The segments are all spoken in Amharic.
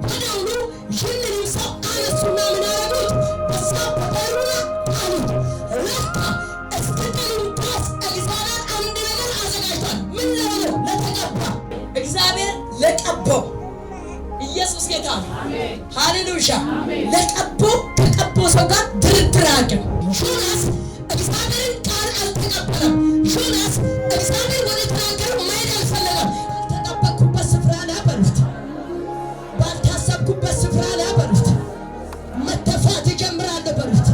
ወዲያውኑ ይህንን ሰው አነሱና ምን አደረጉት? በሳት በበሩና አሉት። ለካ እስክትድን ድረስ እግዚአብሔር አንድ ነገር አዘጋጅቷል። ምን ለሆነው? ለተቀባ እግዚአብሔር ለቀባው ኢየሱስ ጌታ ሃሌሉያ። ለቀባው ከቀባው ሰው ጋር ድርድር አያውቅም። ዮናስ እግዚአብሔርን ቃል አልተቀበለም። ዮናስ እግዚአብሔር ወደ ተናገረው መሄድ አልፈለገም። ባልተጠበቅኩበት ስፍራ ላይ በሉት፣ ባልታሰብኩበት ስፍራ ላይ በሉት፣ መተፋት ይጀምራል በሉት፣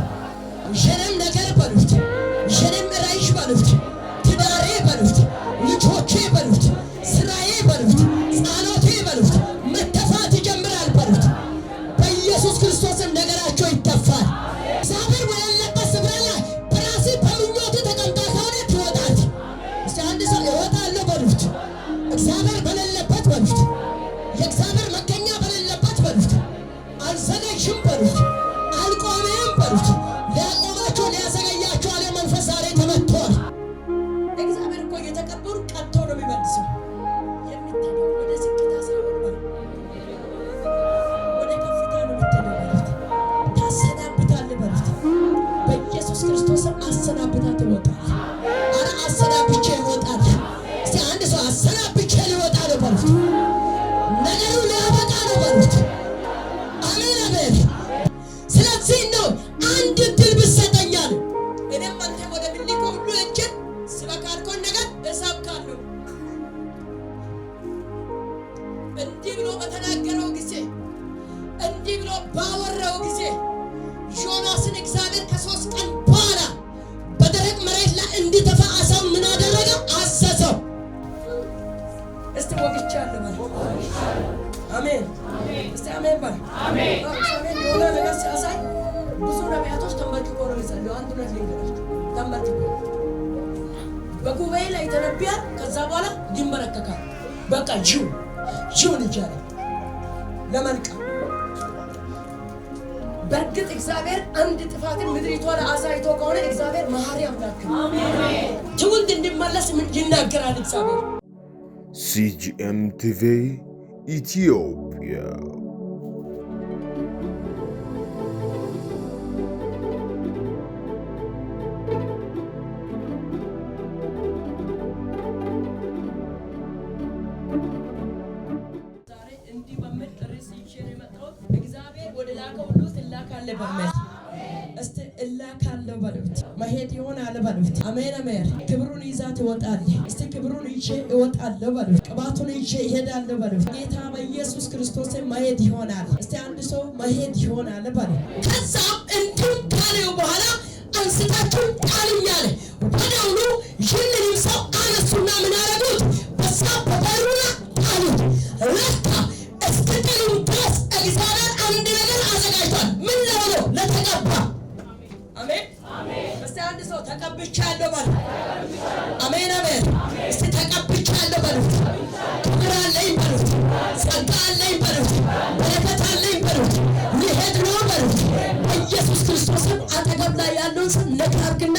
የኔም ነገር በሉት፣ የኔም ራዕይ በሉት፣ ትዳሬ በሉት፣ ልጆቼ በሉት፣ ስራዬ በሉት፣ ጸሎቴ በሉት፣ መተፋት ይጀምራል በሉት። በኢየሱስ ክርስቶስም ነገራቸው ይተፋል። እግዚአብሔር ወለለበት ስፍራ ላይ በራሴ በምኞት ተቀምጣ ከሆነ ትወጣለህ። እስቲ አንድ ሰው እወጣለሁ በሉት። እግዚአብሔር በሌለበት በሉት፣ የእግዚአብሔር መገኛ በሌለበት በሉት፣ አልዘገይም በሉት፣ አልቆምም በሉት። ሊያቆማቸው ሊያዘገያቸው አለ መንፈስ ዛሬ ተመቷል። እግዚአብሔር እኮ እየተቀበሉ ቀጥቶ ነው የሚመልሰው። የሚታየው ወደ ዝቅታ ሳይሆን በሉት፣ ወደ ከፍታ ነው የሚታየው በሉት። ታሰናብታለህ በሉት። በኢየሱስ ክርስቶስም አሰናብታ ትወጣለህ። አረ አሰናብቼ እወጣለሁ። እስቲ አንድ ሰው አሰናብቼ ሊወጣ ነው በሉት። ነገሩ ሊያበቃ ነው በሉት። አሜን አሜን። ስለዚህ ነው አንድ ድል ብሰጠኛል እኔም አንተ ወደ ምልኮ ሁሉ እጅን ስለካልኮን ነገር እሰብካለሁ። እንዲህ ብሎ በተናገረው ጊዜ እንዲህ ብሎ ባወራው ጊዜ ዮናስን እግዚአብሔር ከ3 ቀን በኋላ በደረቅ መሬት ላይ እንዲተፋ አሳው ምን አደረገ? አዘዘው። እስቲ ወግቻለሁ በል። አሜን። እስቲ አሜን በል። አሜን። የሆነ ነገር ሲያሳይ ብዙ ነቢያቶች ተንበርክኮ ነው የሚጸልዩ። አንድ ሁለት ልንገራችሁ። ተንበርክኮ በጉባኤ ላይ ተነብያል። ከዛ በኋላ ይንበረከካል። በቃ ጅውን ይጃለ ለመልቀም በእርግጥ እግዚአብሔር አንድ ጥፋትን ምድሪቷ ላይ አሳይቶ ከሆነ እግዚአብሔር መሐሪ አምላክ ነው። አሜን። ትውልድ እንዲመለስ ይናገራል እግዚአብሔር። CGM TV ኢትዮጵያ ዛሬ እንዲህ በሚል ርዕስ ይዤ ነው የመጣሁት። እግዚአብሔር ወደ ላከው ሁሉ ትላካለህ በሚል እስቲ እላካለሁ በሉት። መሄድ ይሆናል በሉት። አሜን አሜን። ክብሩን ይዛ ትወጣለህ። እስቲ ክብሩን ይዤ እወጣለሁ በሉት። ቅባቱን ይዤ እሄዳለሁ በሉት። ጌታ በኢየሱስ ክርስቶስ መሄድ ይሆናል። እስቲ አንድ ሰው መሄድ ይሆናል በሉት። ከዛም እንዲሁም ካለው በኋላ አንስታችሁ ጣሉኝ አለ። ወዲያውኑ ይህንን ሰው አነሱና ምን አደረጉት? በሳት በበሩና ጣሉት። ለካ እስክትድን ድረስ እግዚአብሔር አንድ ነገር አዘጋጅቷል። ምን ለሆነው? ለተቀባ አሜን። እስቲ አንድ ሰው ተቀብቻለሁ በሉት። አሜን አሜን። እስቲ ተቀብቻለሁ በሉት። ክብር አለኝ በሉት። ጸጋ አለኝ በሉት። በረከት አለኝ በሉት። ሊሄድ ነው በሉት። በኢየሱስ ክርስቶስም አጠገብ ላይ ያለውን ሰው ነካ አድርግና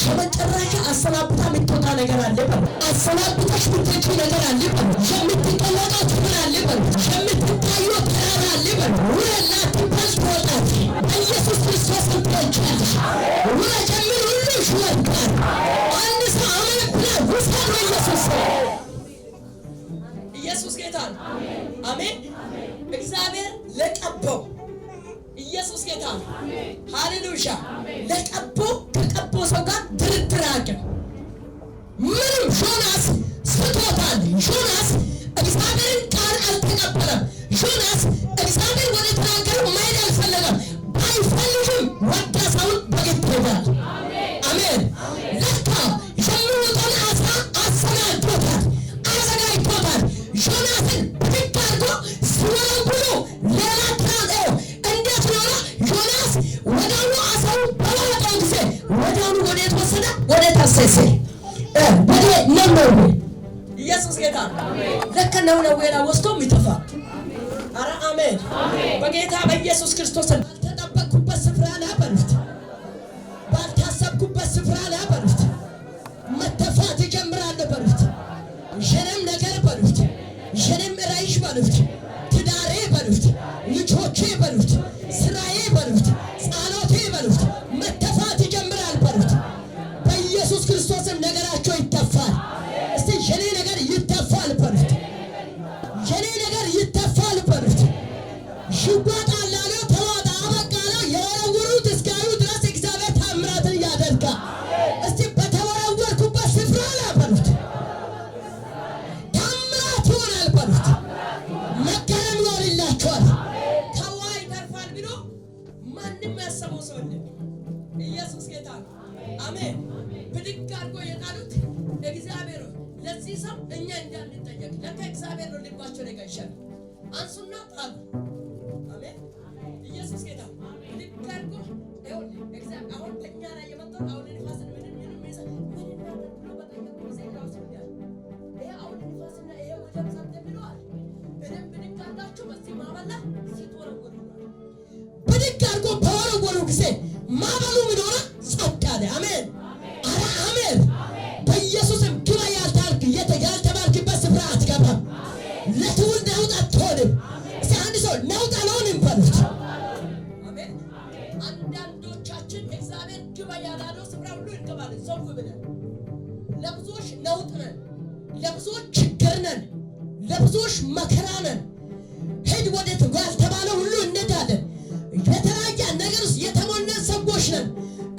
የመጨረሻ አሰናብታ የምትወጣ ነገር አለ በሉት። አሰናብታሽ የምትወጪው ነገር አለ በሉት። የምትቀወጠው ክብር አለ በሉት። የምትታየው ተራራ አለ በሉት። ውረላት ትባል ትወጣት በኢየሱስ ክርስቶስም ትወጫለሽ። ውረጅ የሚል ሁሉ ይወድቃል። አንድ ሰው አሜን ብለህ ውሰድ በኢየሱስ ኢየሱስ ጌታ ነው። አሜን። እግዚአብሔር ለቀባው ኢየሱስ ጌታ ነው። ሃሌሉያ። ለቀባው ከቀባው ሰው ጋር ድርድር አያውቅም። ምንም ዮናስ ስቶታል። ዮናስ እግዚአብሔርን ቃል አልተቀበለም። ዮናስ እግዚአብሔር ወደ ተናገረው መሄድ አልፈለገም። ባይፈልግም ወደ ሰውን በግድ ሄዷል። አሜን። ለካ የሚወጣውን አሳ አሰናድቶታል፣ አዘጋጅቶታል። ዮናስን ብድግ አድርጎ ሲወረውሩ ሌላ ተናገው እንዴት ሆነ? ዮናስ ወዲያውኑ አሳውን በወጣው ጊዜ ወዲያውኑ ወዴት ወሰደ? ወደ ተርሴስ ወደ ነነዌ። ኢየሱስ ጌታ ለካ ነነዌ ላይ ወስዶ የሚጠፋ አረ አሜን። በጌታ በኢየሱስ ክርስቶስ ባልተጠበቅኩበት ስፍራ ላይ በሉት፣ ባልታሰብኩበት ስፍራ ላይ በሉት፣ መተፋት ይጀምራል በሉት። የኔም ነገር በሉት፣ የኔም ራዕይ በሉት፣ ትዳሬ በሉት፣ ይዋጣል አለው። ተዋጣ አበቃ አለው። የወረወሩት እስካዩ ድረስ እግዚአብሔር ታምራትን ያደርጋል። እስቲ በተወረወርኩበት ስፍራ ላይ በሉት ታምራት ይሆናል በሉት። መገረም ይሆንላችኋል። ከውሃ ይተርፋል ብሎ ማንም ያሰበው ሰው የለም። ኢየሱስ ጌታ ነው። አሜን። ብድግ አድርጎ የጣሉት እግዚአብሔር ለዚህ ሰው እኛ እንዳንጠየቅ ለካ እግዚአብሔር ነው ልባቸው ላይ ጋይሻል አንሱና ጣሉ። አሜን። ኢየሱስ ጌታ ብድግ አድርጎ እግዚአብሔር አሁን በእኛ ላይ የመጣው አሁን ንፋስን ምንም ይዘ ምን እናደርግ ብሎ በጠየቁ ጊዜ ራሱ ይላል ይሄ አሁን ንፋስና ይሄ ወጀብ ሰምተ ብለዋል። እኔም ብድግ አድርጋችሁ በዚህ ማዕበል ሲትወረወሩ ብድግ አድርጎ በወረወሩ ጊዜ ማዕበሉ ምን ሆነ? ጸጥ አለ። አሜን። ኧረ አሜን። በኢየሱስም ግባ ያልተባልክበት ስፍራ አትገባም። ለትውልድ ነውጥ አትሆንም። እስቲ አንድ ሰው ነውጥ አልሆንም በሉት። አሜን። አንዳንዶቻችን እግዚአብሔር ግባ ያላለው ስፍራ ሁሉ እንገባለን። ዘው ብለን ለብዙዎች ነውጥ ነን፣ ለብዙዎች ችግር ነን፣ ለብዙዎች መከራ ነን። ሂድ ወደ ያልተባለ ሁሉ እንሄዳለን። የተለያየ ነገር ውስጥ የተሞላን ሰዎች ነን።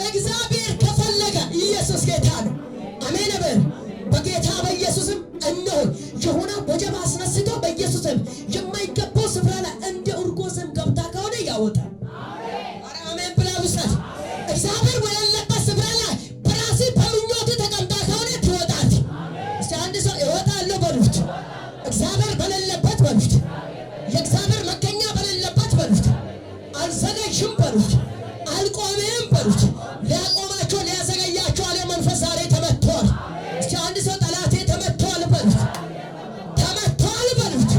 እግዚአብሔር ከፈለገ ኢየሱስ ጌታ ነው። አሜን አሜን። በጌታ በኢየሱስም እነሆ የሆነ ወጀብ አስነስቶ በኢየሱስም የማይገባው ስፍራ ላይ እንደ እርጎ ስም ገብታ ከሆነ ያወጣል። ኧረ አሜን ብላ ውሰድ። እግዚአብሔር ወለለበት ስፍራ ላይ በራሲ በምኞት ተቀምጣ ከሆነ ትወጣል። እስቲ አንድ ሰው እወጣለሁ በሉት። እግዚአብሔር በሌለበት በሉት። የእግዚአብሔር መገኛ በሌለበት በሉት። አልዘገይሽም በሉት። አልቆምም በሉት። ሊያቆማቸው ሊያዘገያቸው አለ መንፈስ ዛሬ ተመቷል። እስቲ አንድ ሰው ጠላቴ ተመቷል በሉት። ተመቷል በሉት።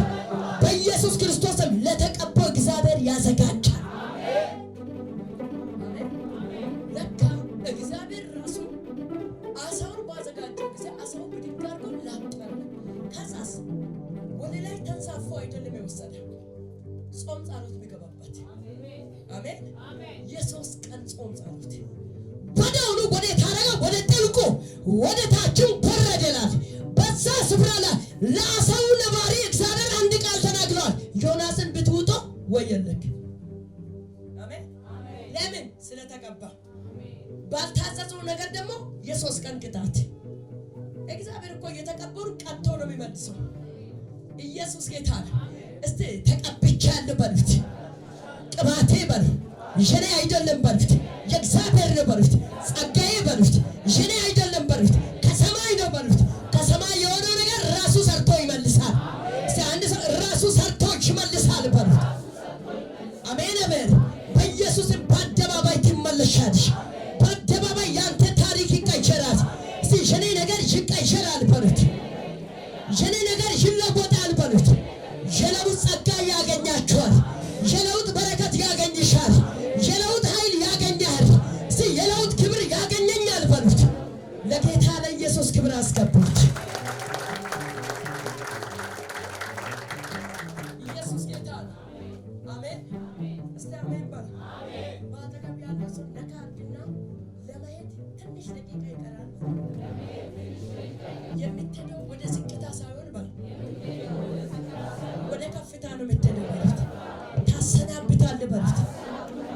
በኢየሱስ ክርስቶስም ለተቀባው እግዚአብሔር ያዘጋጃል። ለካ እግዚአብሔር ራሱ አሳውን ባዘጋጀው ጊዜ አሳውን ብድግ አድርጎ ላጠረ። ከዛስ ወደ ላይ ተንሳፎ አይደለም የወሰደው ጾም ጸሎት የሚገባበት አሜን። የሶስት ቀን ጾም ጸሎት ወዲያውኑ ወደ ታረጋ ወደ ጥልቁ ወደ ታችም ወረደላል። በዛ ስፍራ ላይ ለአሳው ነባሪ እግዚአብሔር አንድ ቃል ተናግሯል። ዮናስን ብትውጦ ወየለክ። አሜን። ለምን? ስለተቀባ። ባልታዘዘው ነገር ደግሞ የሶስት ቀን ቅጣት። እግዚአብሔር እኮ የተቀበሩ ቀጥቶ ነው የሚመልሰው። ኢየሱስ ጌታ ነው። እስቲ ተቀብቻለሁ በሉት። ቅባቴ በሉ። የኔ አይደለም በሉት። የእግዚአብሔር ነው በሉት። ጸጋዬ በሉት። የኔ አይደለም በሉት። ከሰማይ ነው በሉት። ከሰማይ የሆነው ነገር ራሱ ሰርቶ ይመልሳል። እስቲ አንድ ሰው ራሱ ሰርቶ ይመልሳል በሉት። አሜን አሜን። በኢየሱስም በአደባባይ ትመለሻለሽ። በአደባባይ ያንተ ታሪክ ይቀየራል። እስቲ የኔ ነገር ይቀየራል በሉት። የኔ ነገር ይለወጣል በሉት። የለውጥ ጸጋ ያገኛችኋል። የለውጥ በረከት ያገኝሻል። የለውጥ ኃይል ያገኛል። እስቲ የለውጥ ክብር ያገኘኛል በሉት። ለጌታ ለኢየሱስ ክብር አስገቡት። ኢየሱስ ጌታ ነው። አሜን። እስቲ አሜን በሉ። በአጠገብ ያለው ሰው ነካ አድርግና ለማየት ትንሽ ደቂቃ ይቀራል። የምትሄደው ወደ ዝቅታ ሳይሆን በሉ ወደ ከፍታ ነው የምትሄደው በሉት። ታሰናብታለህ በሉት።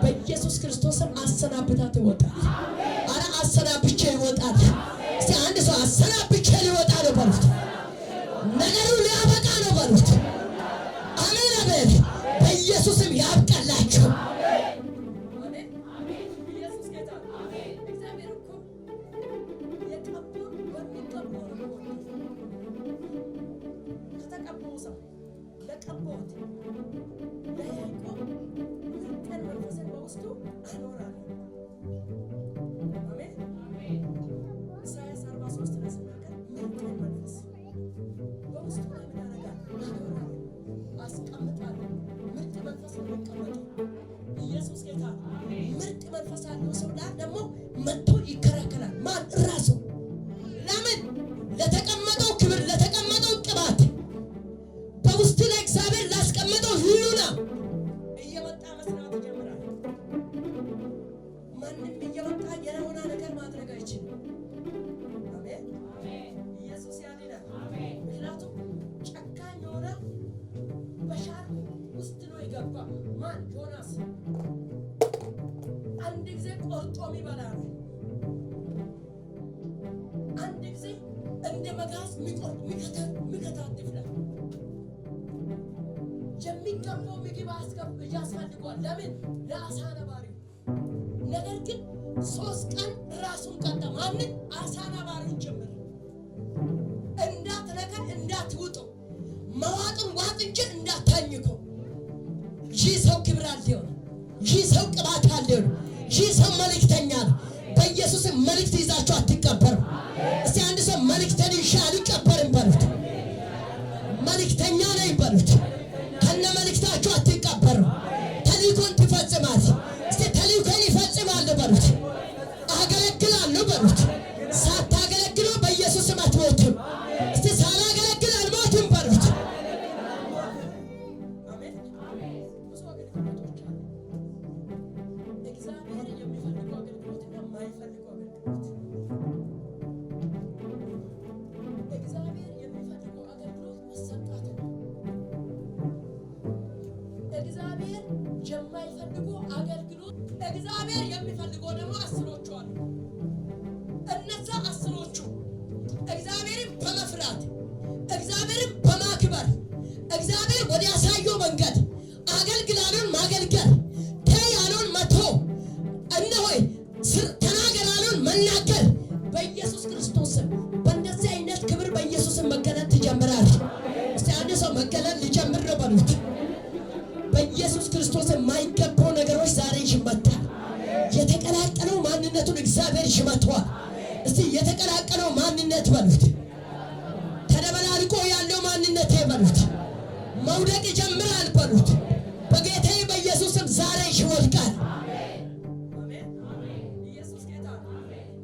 በኢየሱስ ክርስቶስም አሰናብታት ይወጣል። አረ አሰናብቼ ይወጣል። እስቲ አንድ ሰው አሰናብቼ ሊወጣ ነው በሉት። ነገሩ ሊያበቃ ነው በሉት። አሜን አሜን። በኢየሱስም ያብቃላችሁ። ኢየሱስ ጌታ ነው። እግዚአብሔር እኮ የቀባውን በሚቀባው ነው። ከተቀባው ሰው ለቀባውት ለያዕቆብ ምርጥን መንፈስን በውስጡ አኖራለሁ። አሜን። ኢሳይያስ 43 ላይ ሲናገር ምርጥን መንፈስ በውስጡ ላይ ምን አደርጋለሁ? አኖራለሁ፣ አስቀምጣለሁ። ምርጥ መንፈስ ነው የሚቀመጠው። ኢየሱስ ጌታ ነው። ምርጥ መንፈስ ያለው ሰው ላይ ደግሞ መጥቶ ይከራከራል። ማን? ራሱ። ለምን? ለተቀመጠው ክብር፣ ለተቀመጠው ቅባት፣ በውስጥ ላይ እግዚአብሔር ላስቀመጠው ህሉና እየመጣ መስራት ይጀምራል። ማንም እየመጣ የሆነ ነገር ማድረግ አይችልም። አሜን። ኢየሱስ ያድናል። ምክንያቱም ጨካኝ ሆነ በሻር ውስጥ ነው ገባ። ማን? ዮናስ። አንድ ጊዜ ቆርጦ የሚበላ ነው። አንድ ጊዜ እንደ መጋዝ የሚቆርጥ የሚከታተፍ ነው። የሚገባው ምግብ ያስፈልገዋል። ለምን? ለአሳ ነባሪው። ነገር ግን 3 ቀን ራሱን ቀጣ። ማንን? አሳ ነባሪውን ጭምር። እንዳትነካን፣ እንዳትውጡ፣ መዋጥን ዋጥ እንጂ እንዳታኝኩ። ይህ ሰው ክብር አለው። ይህ ሰው ቅባት አለው። ይህ ሰው መልእክተኛ ነው። በኢየሱስ መልእክት ይዛችሁ አትቀበሩ። እስቲ አንድ ሰው መልእክተን ይሻ አልቀበርም በሉት። መልእክተኛ ነኝ በሉት። ከነ መልእክታችሁ አትቀበሩ። ተልእኮን ትፈጽማል። እስቲ ተልእኮን ይፈጽማል በሉት። አገለግላለሁ በሉት። ሳታገለግሉ በኢየሱስ አትሞቱም። እስቲ ሳላገለግል አልሞትም በሉት። አሜን። ብዙ አገልግሎቶች አሉ። እግዚአብሔር የሚፈልገው አገልግሎትና የማይፈልገው አገልግሎት። እግዚአብሔር የሚፈልገው አገልግሎት መሰጣት ነው። እግዚአብሔር የማይፈልገው አገልግሎት፣ እግዚአብሔር የሚፈልገው ደግሞ አስሮቹ አሉ። እነዛ አስሮቹ እግዚአብሔርን በመፍራት እግዚአብሔርን በማክበር እግዚአብሔር ወደ ያሳየው መንገድ አገልግሎቱን ማገልገል፣ ተያለውን መቶ እነሆይ ተናገራለውን መናገር በኢየሱስ ክርስቶስ ስም። በእንደዚህ አይነት ክብር በኢየሱስ ስም መገለጥ ትጀምራለህ። እስቲ አንድ ሰው መገለጥ ሊጀምር ነው በሉት። በኢየሱስ ክርስቶስ የማይገባው ነገሮች ዛሬ ይመታል። የተቀላቀለው ማንነቱን እግዚአብሔር ይመታዋል። እስቲ የተቀላቀለው ማንነት በሉት። ተደበላልቆ ያለው ማንነት በሉት። መውደቅ ይጀምራል በሉት። በጌታዬ በኢየሱስ ስም ዛሬ ይወድቃል። አሜን። ኢየሱስ ጌታ ነው።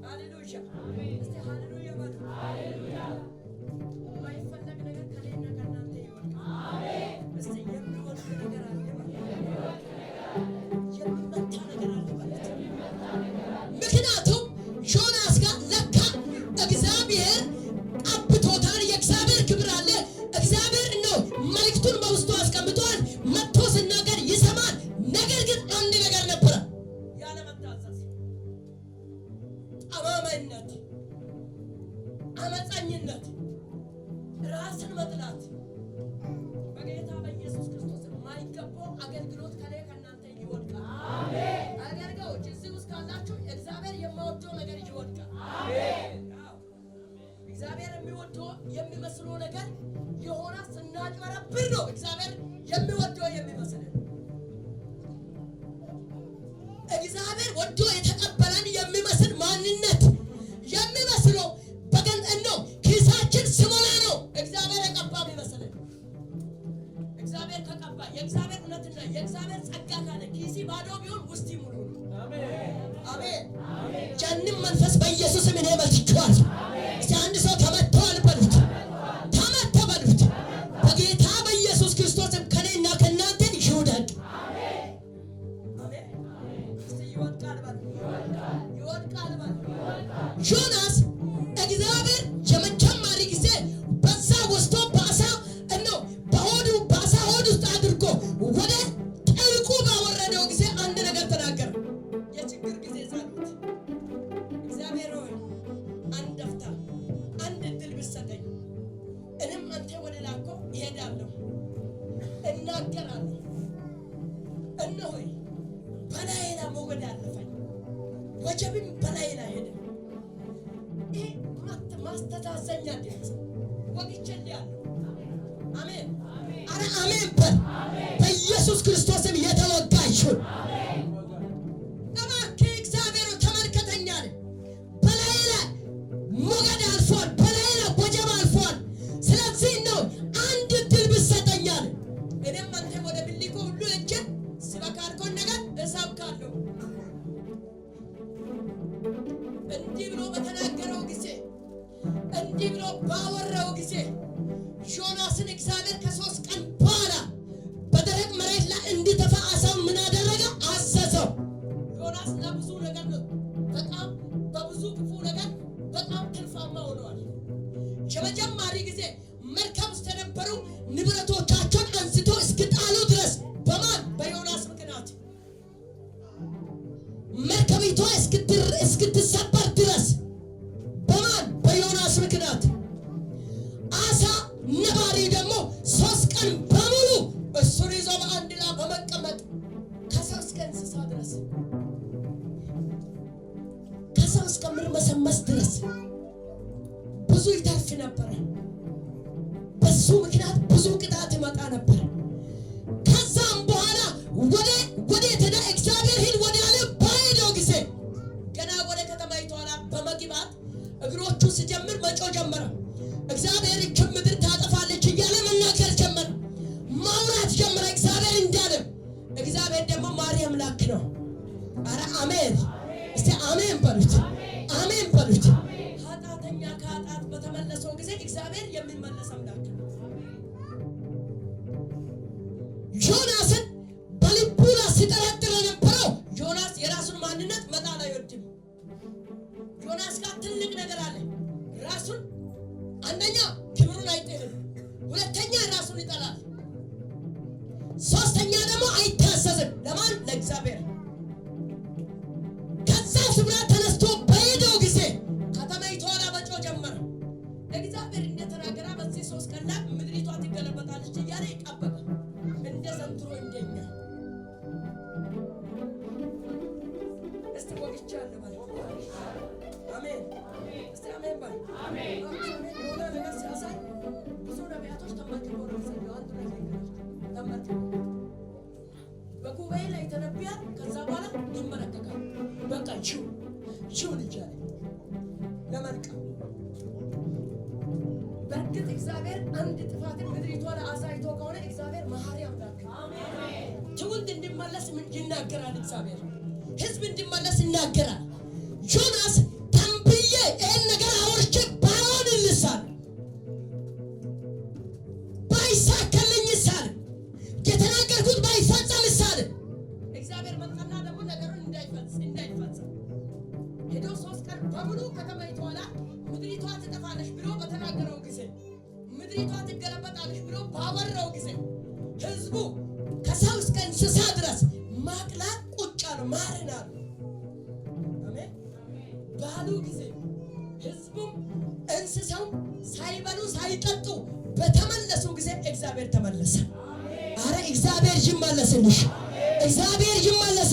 ሃሌሉያ። እስቲ ሃሌሉያ በሉ። ሃሌሉያ። የማይፈለግ ነገር ከኔና ከእናንተ ይወድቃል። አሜን። እስቲ የሚወድቅ ነገር አለ በሉት። የሚመታ ነገር አለ በሉት። ምክንያቱም ዮናስ ጋር ለካ እግዚአብሔር አብቶታል። የእግዚአብሔር ክብር አለ። እግዚአብሔር ነው መልእክቱን በውስጡ አስቀምጧል። መጥቶ ሲናገር ይሰማል። ነገር ግን አንድ ነገር ነበረ፣ ያለመታዘዝ፣ ጠማማይነት፣ አመፀኝነት፣ ራስን መጥላት። በጌታ በኢየሱስ ክርስቶስ የማይገባው አገልግሎት ከኔ ከእናንተ ይወድቃል። አሜን። አገልጋዮች እዚህ ውስጥ ካላችሁ እግዚአብሔር የማይወደው ነገር ይወድቃል። አሜን። እግዚአብሔር የሚወደው የሚመስለው ነገር የሆነ ስናጭበረብር ነው። እግዚአብሔር የሚወደው የሚመስለው እግዚአብሔር ወዶ የተቀበለን የሚመስል ማንነት የሚመስለው በገንዘብ ነው። ኪሳችን ስሞላ ነው እግዚአብሔር የቀባ የሚመስለን። እግዚአብሔር ከቀባ የእግዚአብሔር እውነትና የእግዚአብሔር ጸጋ ካለ ኪሲ ባዶ ቢሆን ውስጥ ይሙሉ። አሜን። ጃንም መንፈስ በኢየሱስ ስም እኔ መትቼዋለሁ። እስቲ አንድ ሰው ተመቷል በሉት። ተመተ በሉት። በጌታ በኢየሱስ ክርስቶስም ከኔና ከእናንተ ይውደቅ። አሜን። እስቲ ይወድቃል በሉ። ይወድቃል በሉ። ዮናስ እግዚአብሔር የመጀመሪያ ጊዜ በዛ ወስዶ በአሳ ነው በአሳ ሆድ ውስጥ አድርጎ ወደ ጥልቁ ባወረደው ጊዜ አንድ ነገር ተናገረ። የችግር ጊዜ ጸሎት። እግዚአብሔር ሆይ አንድ አፍታ አንድ እድል ብትሰጠኝ እኔም አንተ ወደ ላኮ እሄዳለሁ፣ እናገራለሁ። እነሆይ በላዬ ላይ ሞገድ አለፈኝ፣ ወጀብም በላዬ ላይ ሄደ። ይህ ማስተዛዘኛ ድምፅ ወግቼልሃለሁ። አሜን። አረ አሜን በል። በኢየሱስ ክርስቶስም የተወጋ ይሁን። እባክህ እግዚአብሔር ተመልከተኝ አለ። በላዬ ላይ ሞገድ አልፏል፣ በላዬ ላይ ወጀብ አልፏል። ስለዚህ ነው አንድ እድል ብትሰጠኝ አለ። እኔም አንተ ወደ ብልኮ ሁሉ ሄጄ ስበካልከው ነገር እሰብካለሁ። እንዲህ ብሎ በተናገረው ጊዜ እንዲህ ብሎ ባወራው ጊዜ ዮናስን እግዚአብሔር ከ3 ቀን በኋላ በደረቅ መሬት ላይ እንዲተፋ አሳውን ምን አደረገ? ነበር። በሱ ምክንያት ብዙ ቅጣት ይመጣ ነበር። ከዛም በኋላ ወደ ተዳ እግዚአብሔር ሂድ ወደ አለ ባይደው ጊዜ ገና ወደ ከተማይቱ ኋላ በመግባት እግሮቹ ሲጀምር መጮ ጀመረ። እግዚአብሔር ከምድር ታጠፋለች እያለ መናገር ጀመረ፣ ማውራት ጀመረ። እግዚአብሔር እንዳለ እግዚአብሔር ደግሞ ማርያም ላክ ነው። አረ አሜን! እስቲ አሜን በሉት፣ አሜን በሉት። ኃጢአተኛ ከኃጢአት በተመለሰው ጊዜ እግዚአብሔር የሚመለስ አምላክ ነው። ዮናስን በልቡ ሲጠረጥር የነበረው ዮናስ የራሱን ማንነት መጣል አይወድም። ዮናስ ጋር ትልቅ ነገር አለ። ራሱን አንደኛ ክብሩን አይጥልም፣ ሁለተኛ ራሱን ይጠላል፣ ሶስተኛ ደግሞ አይታዘዝም። ለማን? ለእግዚአብሔር። ከዛ ስፍራ ተነስቶ በሄደው ጊዜ ከተማይቱ ኋላ መጮህ ጀመረ። እግዚአብሔር እንደተናገረ በዚህ 3 ቀን ላይ ምድሪቷ ትገለበጣለች እያለ ይቀበል እንደ ዘንድሮ እንደኛ እስቲ ወግቻለሁ ማለት አሜን። እስቲ አሜን ባይ አሜን። የሆነ ነገር ሲያሳይ ብዙ ነቢያቶች ተመልክተው ነው የሚሰሩ። አንዱ ነገር ተመልክተው በጉባኤ ላይ ተነብያል። ከዛ በኋላ ይመለከታል። በቃ ቺው ልጅ አለ ለመልቀም። በእርግጥ እግዚአብሔር አንድ ጥፋትን ምድሪቷ ላይ አሳይቶ ከሆነ እግዚአብሔር መሐሪ አምላክ አሜን። ትውልድ እንዲመለስ ይናገራል። እግዚአብሔር ሕዝብ እንዲመለስ ይናገራል። ዮናስ ተንብዬ ይህን ነገር አውርቼ ባይሆንልሳል ባይሳካልኝሳል የተናገርኩት ባይፈጸምሳል እግዚአብሔር መጣና ደግሞ ነገሩን እንዳይፈጸም ሄዶ 3 ቀን በሙሉ ከተማይቱ ኋላ ምድሪቷ ትጠፋለች ብሎ በተናገረው ጊዜ ምድሪቷ ትገለበጣለች ብሎ ባወራው ጊዜ ሕዝቡ ከሰው እስከ እንስሳ ድረስ ማቅላት ቁጭ አሉ፣ ማርናሉ። አሜን ባሉ ጊዜ ሕዝቡም እንስሳው ሳይበሉ ሳይጠጡ በተመለሱ ጊዜ እግዚአብሔር ተመለሰ። አረ እግዚአብሔር ይመለስልሽ፣ እግዚአብሔር ይመለስ።